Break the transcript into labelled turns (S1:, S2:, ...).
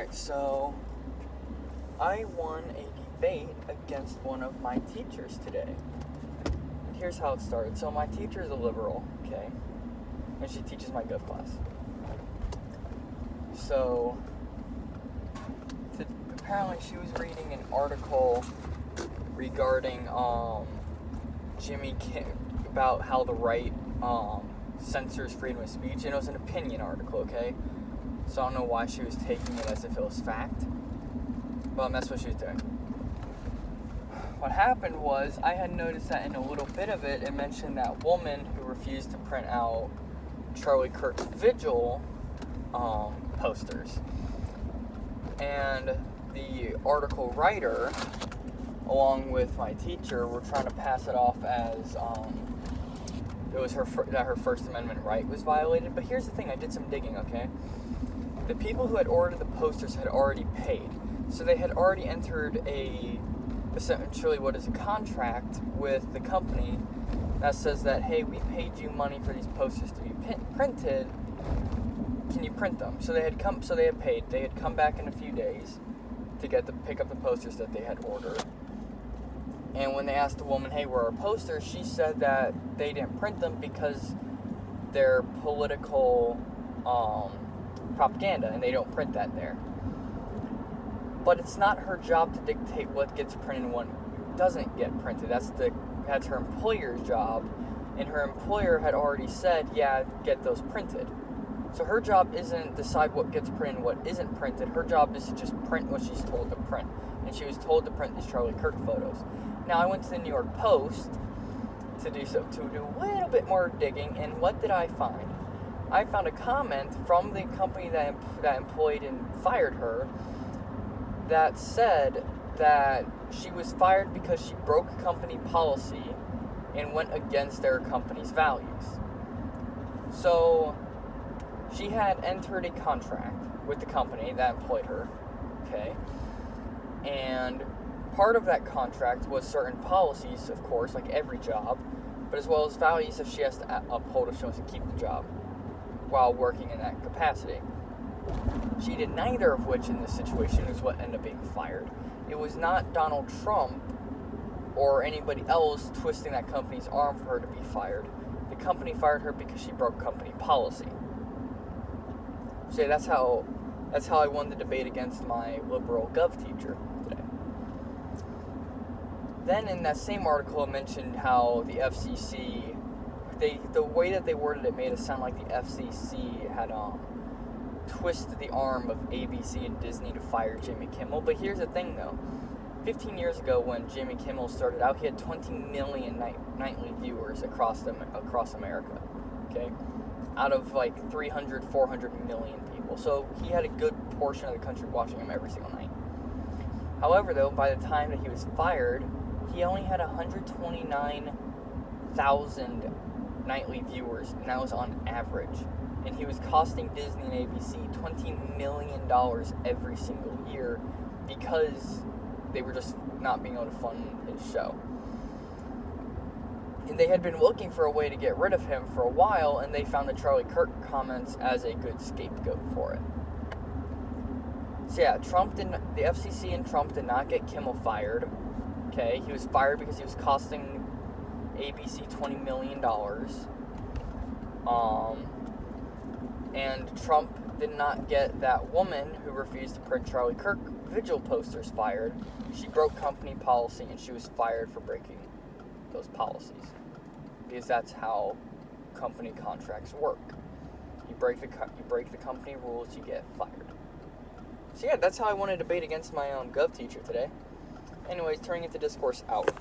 S1: Alright, so I won a debate against one of my teachers today. And here's how it started. So my teacher is a liberal, okay? And she teaches my gov class. So apparently she was reading an article regarding Jimmy Kimmel, about how the right censors freedom of speech, and it was an opinion article, okay? So I don't know why she was taking it as if it was fact, but that's what she was doing. What happened was, I had noticed that in a little bit of it, it mentioned that woman who refused to print out Charlie Kirk's vigil posters. And the article writer, along with my teacher, were trying to pass it off as it was that her First Amendment right was violated. But here's the thing, I did some digging, okay? The people who had ordered the posters had already paid. So they had already entered essentially what is a contract with the company that says that, hey, we paid you money for these posters to be printed. Can you print them? So they had paid. They had come back in a few days to pick up the posters that they had ordered. And when they asked the woman, hey, where are our posters? She said that they didn't print them because they're political propaganda, and they don't print that there. But it's not her job to dictate what gets printed and what doesn't get printed. That's her employer's job, and her employer had already said, yeah, get those printed. So her job isn't decide what gets printed and what isn't printed. Her job is to just print what she's told to print. And she was told to print these Charlie Kirk photos. Now, I went to the New York Post to do a little bit more digging, and what did I find? I found a comment from the company that employed and fired her that said that she was fired because she broke company policy and went against their company's values. So she had entered a contract with the company that employed her, okay? And part of that contract was certain policies, of course, like every job, but as well as values that she has to uphold if she wants to keep the job while working in that capacity. She did neither of which in this situation is what ended up being fired. It was not Donald Trump or anybody else twisting that company's arm for her to be fired. The company fired her because she broke company policy. So that's how I won the debate against my liberal gov teacher today. Then in that same article, it mentioned how the FCC, the way that they worded it made it sound like the FCC had twisted the arm of ABC and Disney to fire Jimmy Kimmel. But here's the thing, though. 15 years ago, when Jimmy Kimmel started out, he had 20 million nightly viewers across America. Okay, out of like 300, 400 million people. So he had a good portion of the country watching him every single night. However, though, by the time that he was fired, he only had 129,000 nightly viewers, and that was on average. And he was costing Disney and ABC $20 million every single year because they were just not being able to fund his show. And they had been looking for a way to get rid of him for a while, and they found the Charlie Kirk comments as a good scapegoat for it. So yeah, the FCC and Trump did not get Kimmel fired. Okay, he was fired because he was costing ABC $20 million. And Trump did not get that woman who refused to print Charlie Kirk vigil posters fired. She broke company policy, and she was fired for breaking those policies. Because that's how company contracts work. You break the company rules, you get fired. So yeah, that's how I won a debate against my own gov teacher today. Anyways, turning it to discourse out.